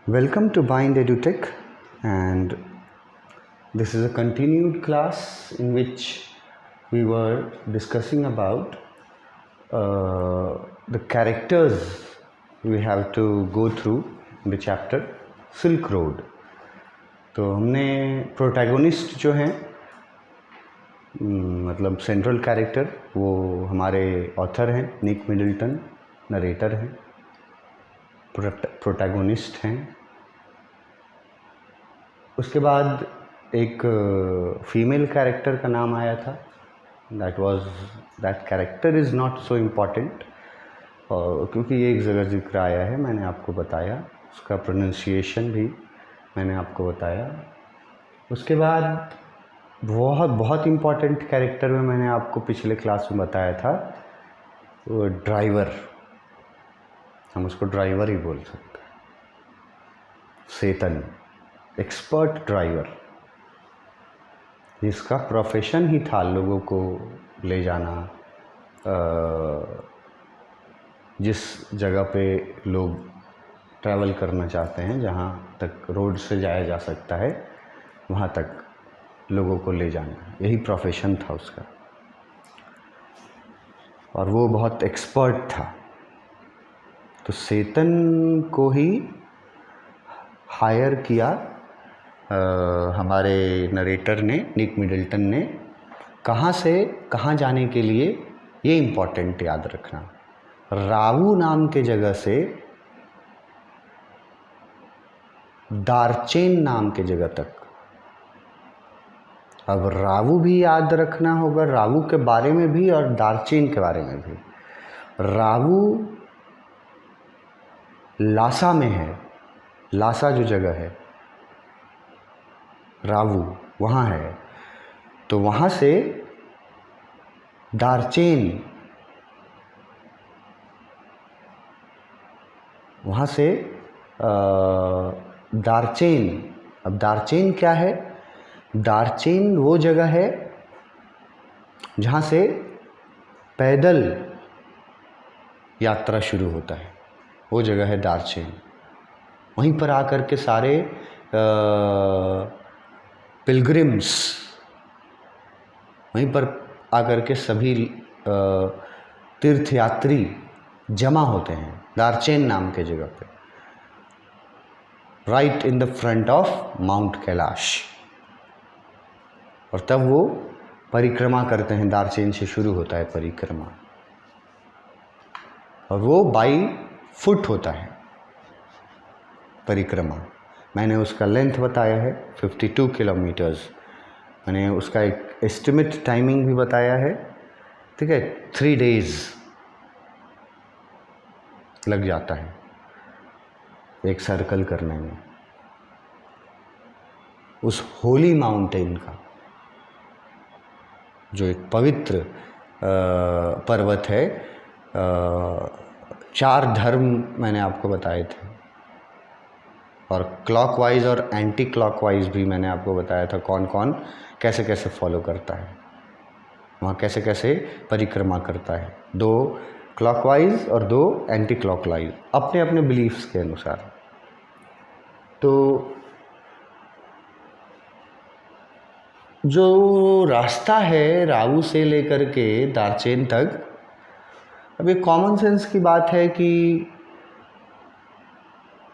Welcome to Bind EduTech, and this is a continued class in which we were discussing about the characters we have to go through in the chapter Silk Road. तो हमने protagonist जो हैं मतलब central character वो हमारे author हैं निक Middleton, narrator हैं, protagonist हैं। उसके बाद एक फीमेल कैरेक्टर का नाम आया था, that character is not so important, क्योंकि ये एक जगह जिक्र आया है, मैंने आपको बताया, उसका प्रोनंसिएशन भी मैंने आपको बताया। उसके बाद बहुत इम्पॉर्टेंट कैरेक्टर में मैंने आपको पिछले क्लास में बताया था, वो ड्राइवर, हम उसको ड्राइवर ही बोल सकते हैं, सेतन, एक्सपर्ट ड्राइवर, जिसका प्रोफेशन ही था लोगों को ले जाना, जिस जगह पे लोग ट्रैवल करना चाहते हैं, जहाँ तक रोड से जाया जा सकता है वहाँ तक लोगों को ले जाना, यही प्रोफेशन था उसका, और वो बहुत एक्सपर्ट था। तो सेतन को ही हायर किया हमारे नरेटर ने, निक मिडल्टन ने। कहाँ से कहाँ जाने के लिए, ये इम्पॉर्टेंट याद रखना, रावू नाम के जगह से दारचेन नाम के जगह तक। अब रावू भी याद रखना होगा, रावू के बारे में भी और दारचेन के बारे में भी। रावू लासा में है, लासा जो जगह है रावू वहाँ है, तो वहाँ से दारचेन, वहाँ से दारचेन। अब दारचेन क्या है? दारचेन वो जगह है जहाँ से पैदल यात्रा शुरू होता है, वो जगह है दारचेन। वहीं पर आकर के सारे पिलग्रिम्स, वहीं पर आकर के सभी तीर्थयात्री जमा होते हैं दारचेन नाम के जगह पे, right in the front of mount Kailash. और तब वो परिक्रमा करते हैं, दारचेन से शुरू होता है परिक्रमा, और वो बाई फुट होता है परिक्रमा। मैंने उसका लेंथ बताया है 52 किलोमीटर्स, मैंने उसका एक एस्टिमेट टाइमिंग भी बताया है, ठीक है। 3 days लग जाता है एक सर्कल करने में। उस होली माउंटेन का, जो एक पवित्र पर्वत है, 4 धर्म मैंने आपको बताए थे, और क्लॉकवाइज और एंटी क्लॉकवाइज भी मैंने आपको बताया था, कौन कौन कैसे कैसे फॉलो करता है, वहाँ कैसे कैसे परिक्रमा करता है, 2 क्लॉकवाइज और 2 एंटी क्लॉकवाइज, अपने अपने बिलीफ्स के अनुसार। तो जो रास्ता है रावू से लेकर के दारचेन तक, अब ये कॉमन सेंस की बात है कि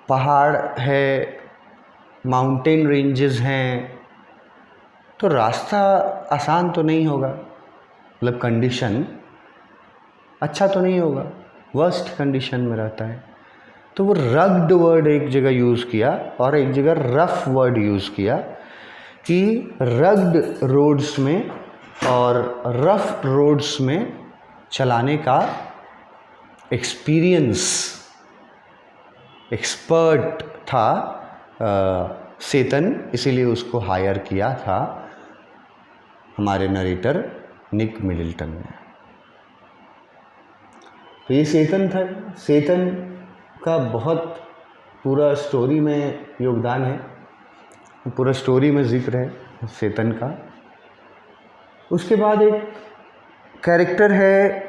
पहाड़ है, माउंटेन रेंजेस हैं, तो रास्ता आसान तो नहीं होगा, मतलब कंडीशन अच्छा तो नहीं होगा, वर्स्ट कंडीशन में रहता है। तो वो रग्ड वर्ड एक जगह यूज़ किया और एक जगह रफ वर्ड यूज़ किया कि रग्ड रोड्स में और रफ रोड्स में चलाने का एक्सपीरियंस, एक्सपर्ट था सेतन, इसीलिए उसको हायर किया था हमारे नरेटर निक मिडल्टन ने। तो ये सेतन था, सेतन का बहुत पूरा स्टोरी में योगदान है, पूरा स्टोरी में जिक्र है सेतन का। उसके बाद एक कैरेक्टर है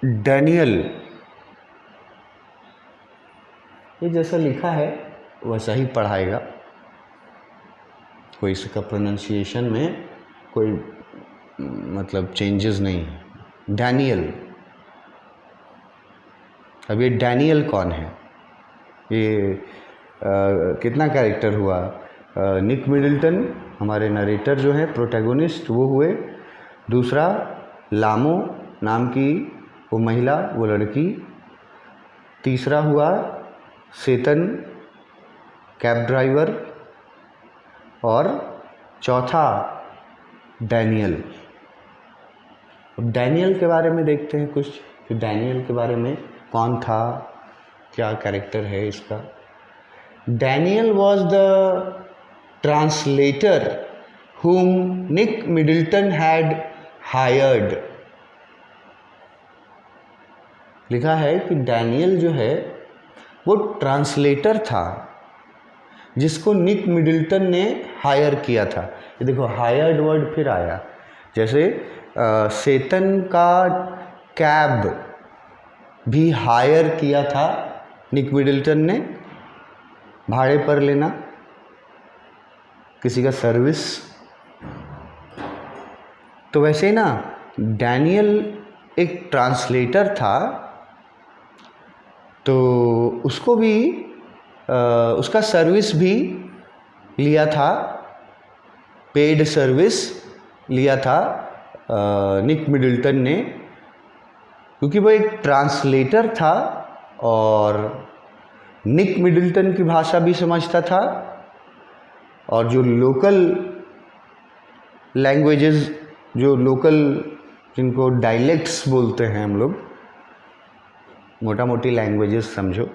डैनियल, ये जैसा लिखा है वैसा ही पढ़ाएगा, कोई इसका प्रोनाउंसिएशन में कोई मतलब चेंजेस नहीं है। डैनियल, अब ये डैनियल कौन है? ये कितना कैरेक्टर हुआ? निक मिडल्टन हमारे नरेटर जो है प्रोटैगोनिस्ट वो हुए, दूसरा लामो नाम की वो महिला, वो लड़की, तीसरा हुआ सेतन कैब ड्राइवर, और चौथा डैनियल। अब डैनियल के बारे में देखते हैं कुछ कि डैनियल के बारे में कौन था, क्या कैरेक्टर है इसका। Daniel was the translator whom Nick Middleton had hired. लिखा है कि डैनियल जो है वो ट्रांसलेटर था जिसको निक मिडल्टन ने हायर किया था। ये देखो हायर्ड वर्ड फिर आया, जैसे सेतन का कैब भी हायर किया था निक मिडल्टन ने, भाड़े पर लेना किसी का सर्विस। तो वैसे ही ना डैनियल एक ट्रांसलेटर था, तो उसको भी उसका सर्विस भी लिया था, पेड सर्विस लिया था निक मिडल्टन ने, क्योंकि वो एक ट्रांसलेटर था और निक मिडल्टन की भाषा भी समझता था, और जो लोकल लैंग्वेजेस, जो लोकल जिनको डायलेक्ट्स बोलते हैं हम लोग, मोटा मोटी लैंग्वेजेस समझो,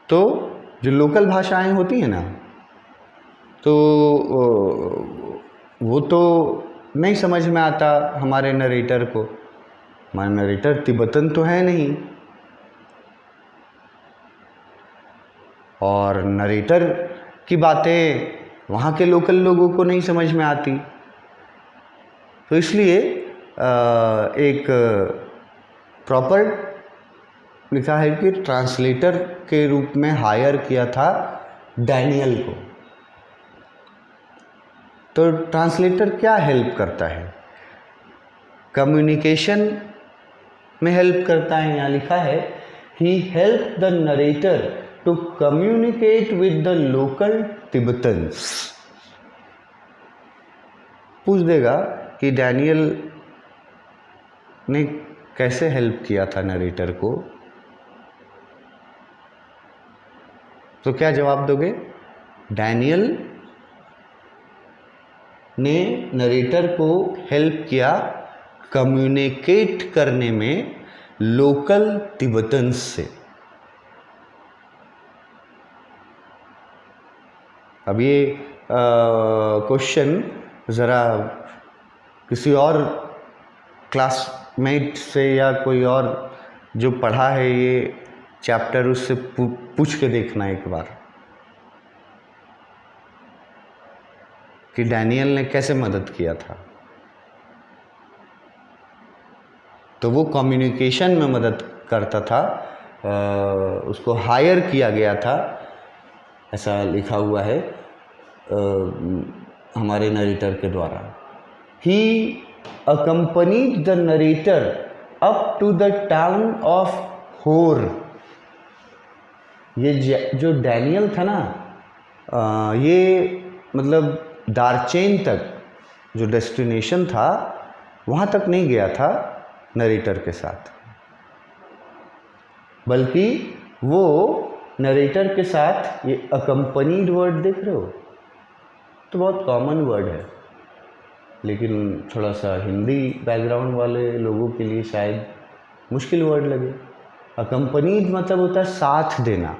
तो जो लोकल भाषाएं होती हैं ना, तो वो तो नहीं समझ में आता हमारे नरेटर को। हमारा नरेटर तिब्बतन तो है नहीं, और नरेटर की बातें वहाँ के लोकल लोगों को नहीं समझ में आती, तो इसलिए एक प्रॉपर लिखा है कि ट्रांसलेटर के रूप में हायर किया था डैनियल को। तो ट्रांसलेटर क्या हेल्प करता है? कम्युनिकेशन में हेल्प करता है। यहाँ लिखा है he help the narrator to communicate with the local Tibetans. पूछ देगा कि डैनियल ने कैसे हेल्प किया था नरेटर को, तो क्या जवाब दोगे? डैनियल ने नरेटर को हेल्प किया कम्युनिकेट करने में लोकल तिब्बतन्स से। अब ये क्वेश्चन ज़रा किसी और क्लासमेट से या कोई और जो पढ़ा है ये चैप्टर उससे पूछ के देखना एक बार कि डैनियल ने कैसे मदद किया था। तो वो कम्युनिकेशन में मदद करता था, उसको हायर किया गया था, ऐसा लिखा हुआ है हमारे नरेटर के द्वारा। He accompanied the narrator up to the town of Hor. ये जो डैनियल था ना, ये मतलब दारचेन तक जो डेस्टिनेशन था वहाँ तक नहीं गया था नरेटर के साथ, बल्कि वो नरेटर के साथ, ये अकम्पनीड वर्ड देख रहे हो, तो बहुत कॉमन वर्ड है, लेकिन थोड़ा सा हिंदी बैकग्राउंड वाले लोगों के लिए शायद मुश्किल वर्ड लगे। अकम्पनीड मतलब होता है साथ देना,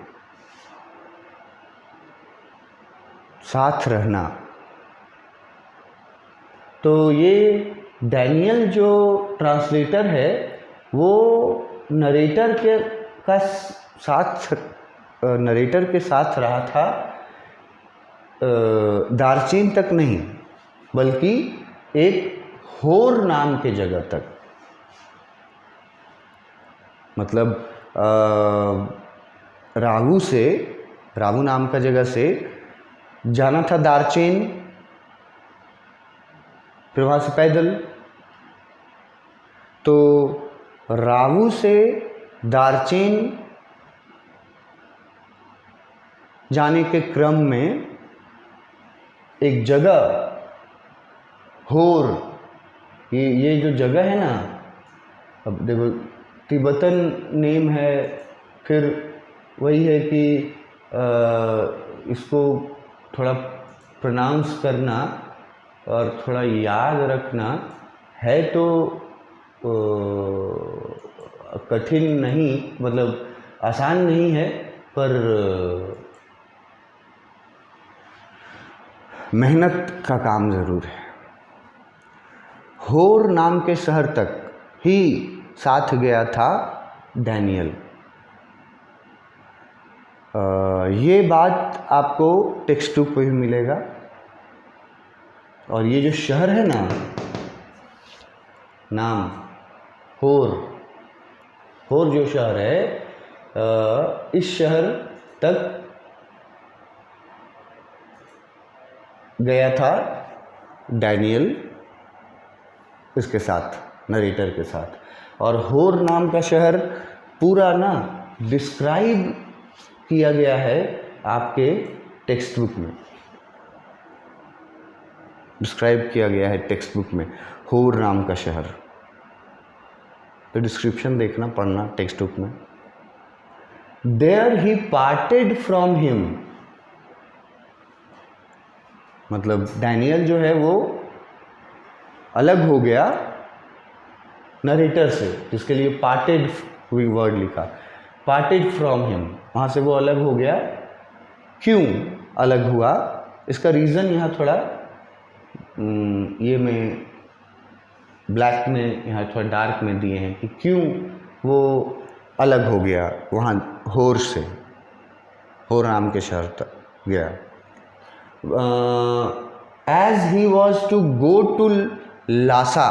साथ रहना। तो ये डैनियल जो ट्रांसलेटर है वो नरेटर के साथ रहा था, दारचीन तक नहीं बल्कि एक होर नाम के जगह तक। मतलब राहु से रावू नाम का जगह से जाना था दारचेन, फिर वहाँ से पैदल। तो रावू से दारचेन जाने के क्रम में एक जगह होर, ये जो जगह है ना, अब देखो तिब्बतन नेम है, फिर वही है कि इसको थोड़ा प्रोनाउंस करना और थोड़ा याद रखना है तो कठिन नहीं, मतलब आसान नहीं है, पर मेहनत का काम ज़रूर है। होर नाम के शहर तक ही साथ गया था डैनियल। ये बात आपको टेक्स्ट बुक पे भी मिलेगा। और ये जो शहर है ना, नाम होर जो शहर है, इस शहर तक गया था डैनियल इसके साथ, नरेटर के साथ। और होर नाम का शहर पूरा ना डिस्क्राइब किया गया है आपके टेक्स्ट बुक में, डिस्क्राइब किया गया है टेक्स्ट बुक में होर नाम का शहर। तो डिस्क्रिप्शन देखना, पढ़ना टेक्स्ट बुक में। There he parted from him, मतलब डैनियल जो है वो अलग हो गया नरेटर से, जिसके लिए पार्टेड वर्ड लिखा, पार्टेड फ्रॉम हिम, वहाँ से वो अलग हो गया। क्यों अलग हुआ, इसका रीज़न यहाँ थोड़ा ये मैं ब्लैक में, यहाँ थोड़ा डार्क में दिए हैं कि क्यों वो अलग हो गया वहाँ होर से, होर नाम के शहर तक गया। As he was to go to Lhasa,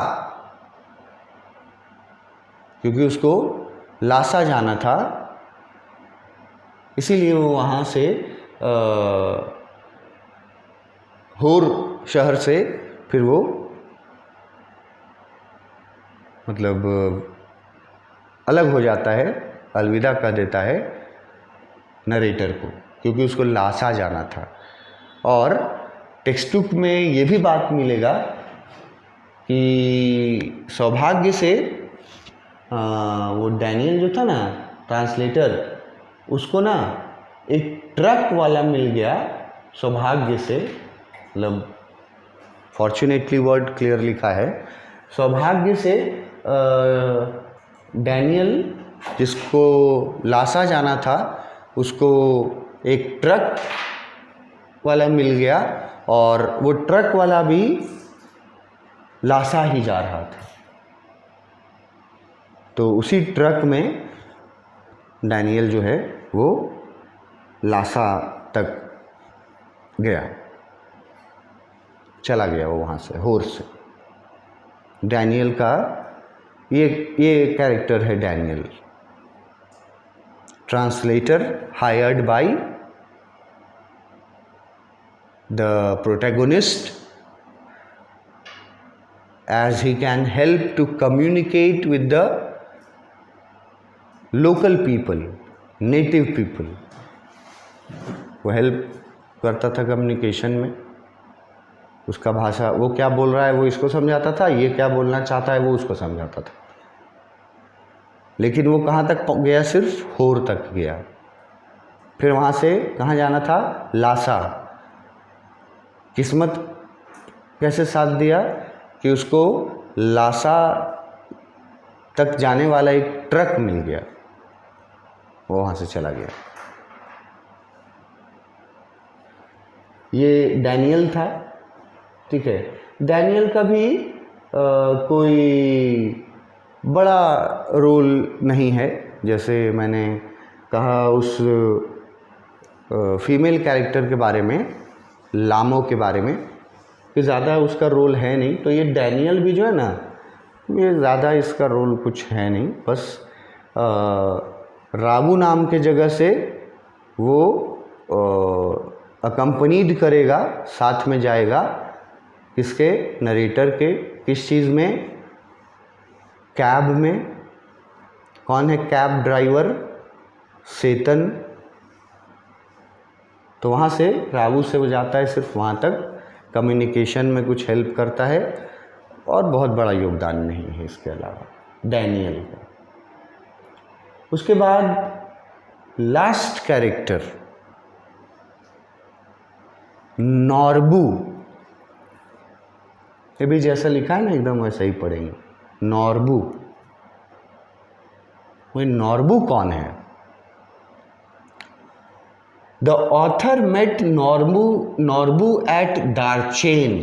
क्योंकि उसको लासा जाना था, इसीलिए वो वहाँ से होर शहर से फिर वो मतलब अलग हो जाता है, अलविदा कर देता है नरेटर को, क्योंकि उसको लासा जाना था। और टेक्स्ट बुक में ये भी बात मिलेगा कि सौभाग्य से वो डैनियल जो था ना ट्रांसलेटर, उसको ना एक ट्रक वाला मिल गया सौभाग्य से, मतलब फॉर्चुनेटली वर्ड क्लियर लिखा है, सौभाग्य से डैनियल जिसको लासा जाना था उसको एक ट्रक वाला मिल गया, और वो ट्रक वाला भी लासा ही जा रहा था। तो उसी ट्रक में डैनियल जो है वो लासा तक गया, चला गया वो वहाँ से, होर से। डैनियल का ये कैरेक्टर है Daniel, translator hired by the protagonist as he can help to communicate with the local people, native people। वो हेल्प करता था कम्युनिकेशन में, उसका भाषा, वो क्या बोल रहा है वो इसको समझाता था, ये क्या बोलना चाहता है वो उसको समझाता था। लेकिन वो कहाँ तक गया, सिर्फ होर तक गया। फिर वहाँ से कहाँ जाना था, लासा। किस्मत कैसे साथ दिया कि उसको लासा तक जाने वाला एक ट्रक मिल गया, वो वहाँ से चला गया। ये डैनियल था, ठीक है। डैनियल का भी कोई बड़ा रोल नहीं है, जैसे मैंने कहा उस फीमेल कैरेक्टर के बारे में, लामो के बारे में, कि ज़्यादा उसका रोल है नहीं। तो ये डैनियल भी जो है ना, ये ज़्यादा इसका रोल कुछ है नहीं, बस रावू नाम के जगह से वो अकम्पनीड करेगा, साथ में जाएगा किसके, नरेटर के। किस चीज़ में, कैब में। कौन है कैब ड्राइवर, सेतन। तो वहाँ से रावू से वो जाता है सिर्फ वहाँ तक, कम्युनिकेशन में कुछ हेल्प करता है और बहुत बड़ा योगदान नहीं है इसके अलावा डैनियल का। उसके बाद लास्ट कैरेक्टर नॉर्बू। ये भी जैसा लिखा है ना एकदम वैसा ही पढ़ेंगे, नॉर्बू। वो नॉर्बू कौन है? The author met Norbu at Darchen.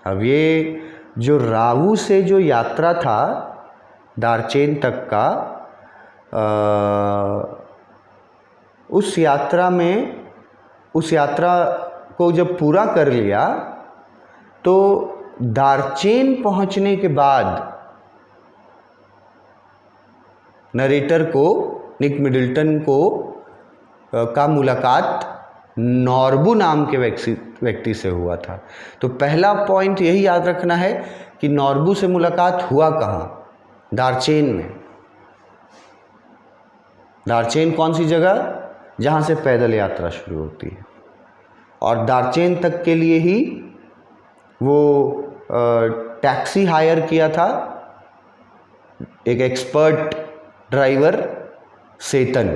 अब ये जो रावू से जो यात्रा था दार्चेन तक का, उस यात्रा को जब पूरा कर लिया तो दार्चेन पहुंचने के बाद नरेटर को, निक मिडल्टन को का मुलाकात नॉर्बू नाम के व्यक्ति से हुआ था। तो पहला पॉइंट यही याद रखना है कि नॉर्बू से मुलाकात हुआ कहाँ, दार्चेन में। दार्चेन कौन सी जगह, जहाँ से पैदल यात्रा शुरू होती है, और दार्चेन तक के लिए ही वो टैक्सी हायर किया था, एक एक्सपर्ट ड्राइवर सेतन,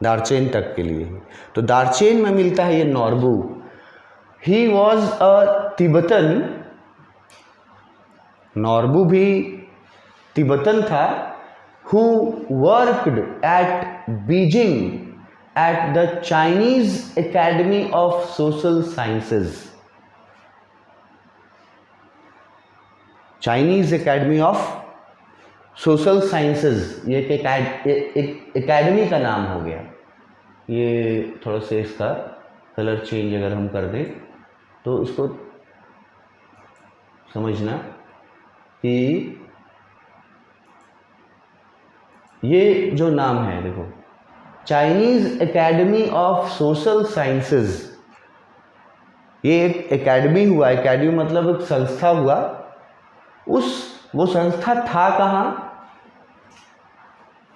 दार्चेन तक के लिए ही। तो दार्चेन में मिलता है ये Norbu. He was a Tibetan, Norbu भी तिब्बतन था, who worked at Beijing at the Chinese Academy of Social Sciences. Chinese Academy of Social Sciences, ये एक एकेडमी का नाम हो गया। ये थोड़ा सा इसका कलर चेंज अगर हम कर दें तो इसको समझना कि ये जो नाम है, देखो, Chinese academy of social sciences, ये एक एकेडमी हुआ। एकेडमी मतलब एक संस्था हुआ। वो संस्था था कहाँ?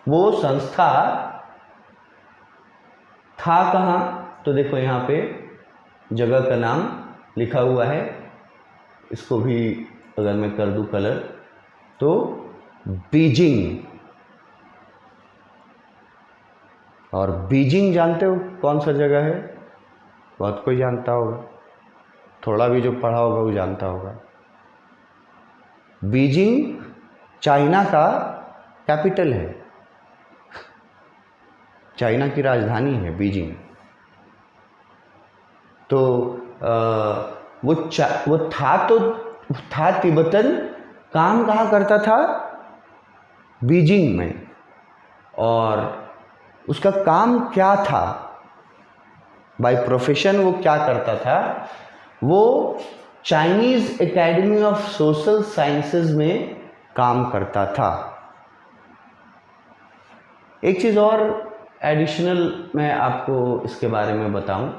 वो संस्था था कहाँ? तो देखो यहाँ पे जगह का नाम लिखा हुआ है, इसको भी अगर मैं कर दूं कलर, तो बीजिंग। और बीजिंग जानते हो कौन सा जगह है? बहुत कोई जानता होगा, थोड़ा भी जो पढ़ा होगा वो जानता होगा। बीजिंग चाइना का कैपिटल है, चाइना की राजधानी है बीजिंग। तो वो था तिब्बतन, काम कहाँ करता था? बीजिंग में। और उसका काम क्या था, बाय प्रोफेशन वो क्या करता था? वो Chinese academy of social sciences में काम करता था। एक चीज़ और एडिशनल मैं आपको इसके बारे में बताऊं,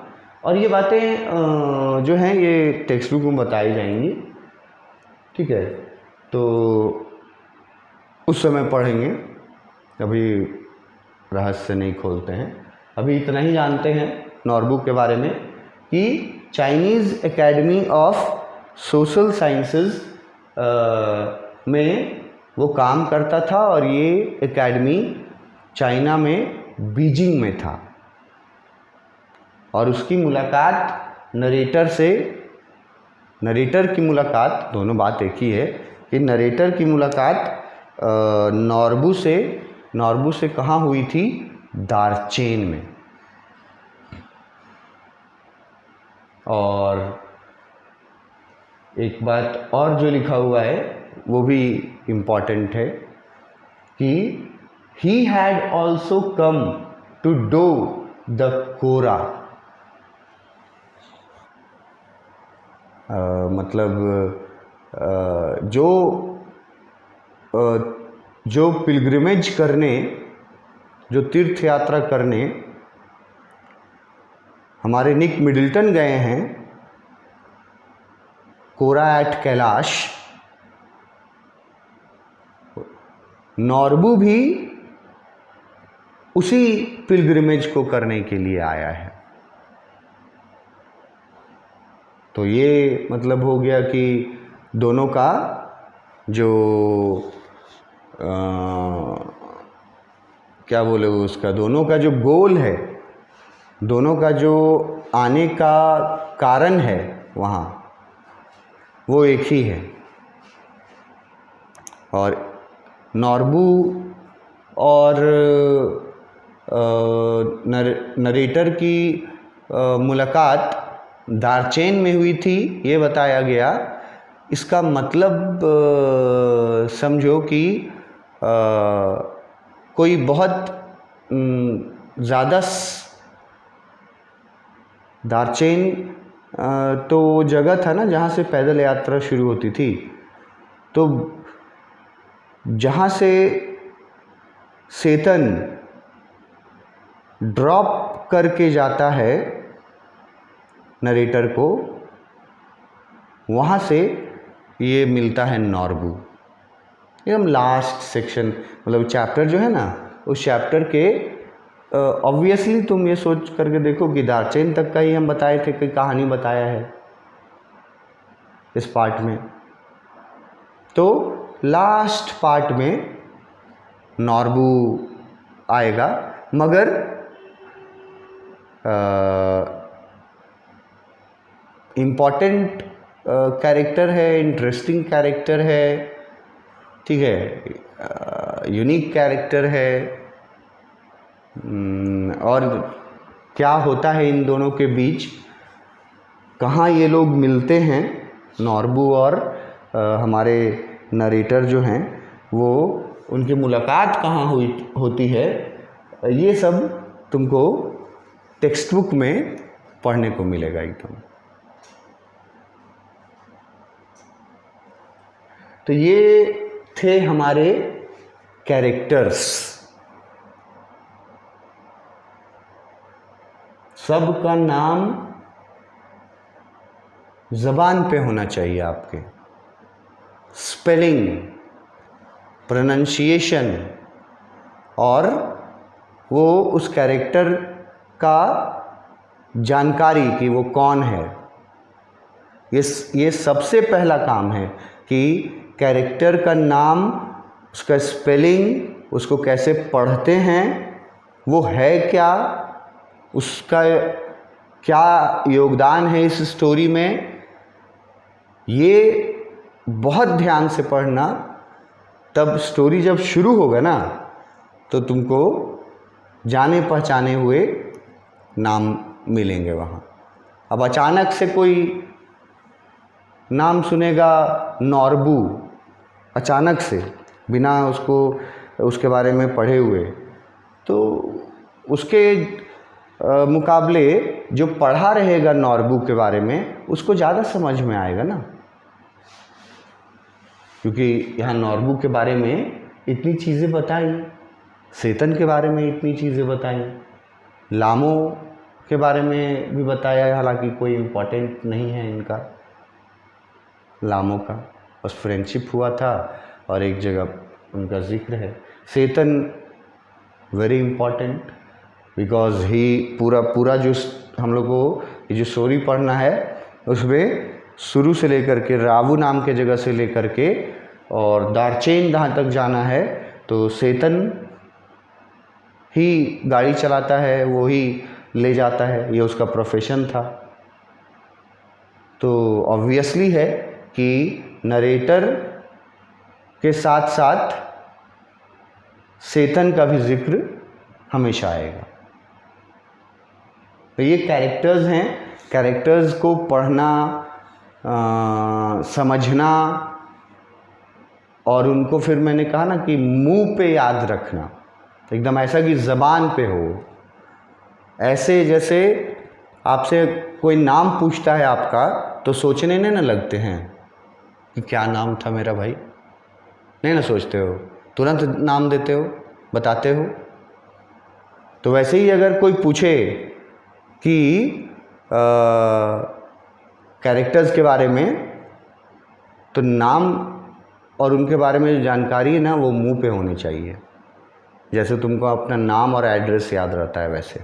और ये बातें जो हैं ये टेक्स्ट बुक में बताई जाएंगी, ठीक है? तो उस समय पढ़ेंगे, अभी रहस्य नहीं खोलते हैं। अभी इतना ही जानते हैं नॉर्बू के बारे में कि Chinese academy of social sciences में वो काम करता था, और ये एकेडमी चाइना में बीजिंग में था। और उसकी मुलाकात नरेटर की मुलाकात, दोनों बात एक ही है कि नरेटर की मुलाकात नॉर्बू से कहाँ हुई थी? दार्चेन में। और एक बात और जो लिखा हुआ है वो भी इम्पॉर्टेंट है कि he had also come to do the Kora। मतलब जो पिलग्रिमेज करने, जो तीर्थ यात्रा करने हमारे निक मिडिल्टन गए हैं कोरा एट कैलाश, नॉर्बू भी उसी पिलग्रिमेज को करने के लिए आया है। तो ये मतलब हो गया कि दोनों का जो क्या बोले उसका, दोनों का जो गोल है, दोनों का जो आने का कारण है वहाँ, वो एक ही है। और नॉर्बू और नरेटर की मुलाकात दार्चेन में हुई थी, ये बताया गया। इसका मतलब समझो कि कोई बहुत ज़्यादा दार्चेन तो जगह था ना जहाँ से पैदल यात्रा शुरू होती थी। तो जहाँ से सेतन ड्रॉप करके जाता है नरेटर को, वहाँ से ये मिलता है नॉर्बू। एकदम लास्ट सेक्शन, मतलब चैप्टर जो है ना, उस चैप्टर के ऑब्वियसली तुम ये सोच करके देखो कि दार्चेन तक का ही हम बताए थे कि कहानी बताया है इस पार्ट में। तो लास्ट पार्ट में नॉर्बू आएगा, मगर इम्पॉर्टेंट कैरेक्टर है, इंटरेस्टिंग कैरेक्टर है, ठीक है, यूनिक कैरेक्टर है। और क्या होता है इन दोनों के बीच, कहाँ ये लोग मिलते हैं, नॉर्बू और हमारे नरेटर जो हैं, वो उनकी मुलाकात कहाँ होती है, ये सब तुमको टेक्स्ट बुक में पढ़ने को मिलेगा एकदम। तो ये थे हमारे कैरेक्टर्स। सबका नाम ज़बान पे होना चाहिए आपके, स्पेलिंग, प्रोनंसिएशन, और वो उस कैरेक्टर का जानकारी कि वो कौन है। ये सबसे पहला काम है कि कैरेक्टर का नाम, उसका स्पेलिंग, उसको कैसे पढ़ते हैं, वो है क्या, उसका क्या योगदान है इस स्टोरी में, ये बहुत ध्यान से पढ़ना। तब स्टोरी जब शुरू होगा ना, तो तुमको जाने पहचाने हुए नाम मिलेंगे वहाँ। अब अचानक से कोई नाम सुनेगा नॉर्बू, अचानक से, बिना उसके बारे में पढ़े हुए, तो उसके मुकाबले जो पढ़ा रहेगा नॉर्बू के बारे में, उसको ज़्यादा समझ में आएगा ना, क्योंकि यहाँ नॉर्बू के बारे में इतनी चीज़ें बताई, सेतन के बारे में इतनी चीज़ें बताई, लामो के बारे में भी बताया, हालांकि कोई इम्पोर्टेंट नहीं है इनका, लामो का बस फ्रेंडशिप हुआ था और एक जगह उनका जिक्र है। सेतन वेरी इम्पॉर्टेंट, बिकॉज ही पूरा जो हम लोग को ये जो स्टोरी पढ़ना है, उसमें शुरू से लेकर के रावू नाम के जगह से लेकर के और दार्चेन जहाँ तक जाना है, तो सेतन ही गाड़ी चलाता है, वो ही ले जाता है, ये उसका प्रोफेशन था। तो ऑब्वियसली है कि नरेटर के साथ साथ सेतन का भी जिक्र हमेशा आएगा। तो ये कैरेक्टर्स हैं, कैरेक्टर्स को पढ़ना, समझना, और उनको फिर मैंने कहा ना कि मुंह पे याद रखना, एकदम ऐसा कि ज़बान पे हो, ऐसे जैसे आपसे कोई नाम पूछता है आपका, तो सोचने नहीं ना लगते हैं कि क्या नाम था मेरा भाई, नहीं ना सोचते हो, तुरंत नाम देते हो, बताते हो। तो वैसे ही अगर कोई पूछे कि कैरेक्टर्स के बारे में, तो नाम और उनके बारे में जो जानकारी है ना वो मुंह पे होनी चाहिए, जैसे तुमको अपना नाम और एड्रेस याद रहता है वैसे,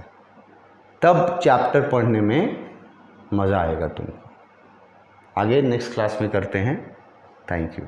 तब चैप्टर पढ़ने में मज़ा आएगा तुमको। आगे नेक्स्ट क्लास में करते हैं। Thank you.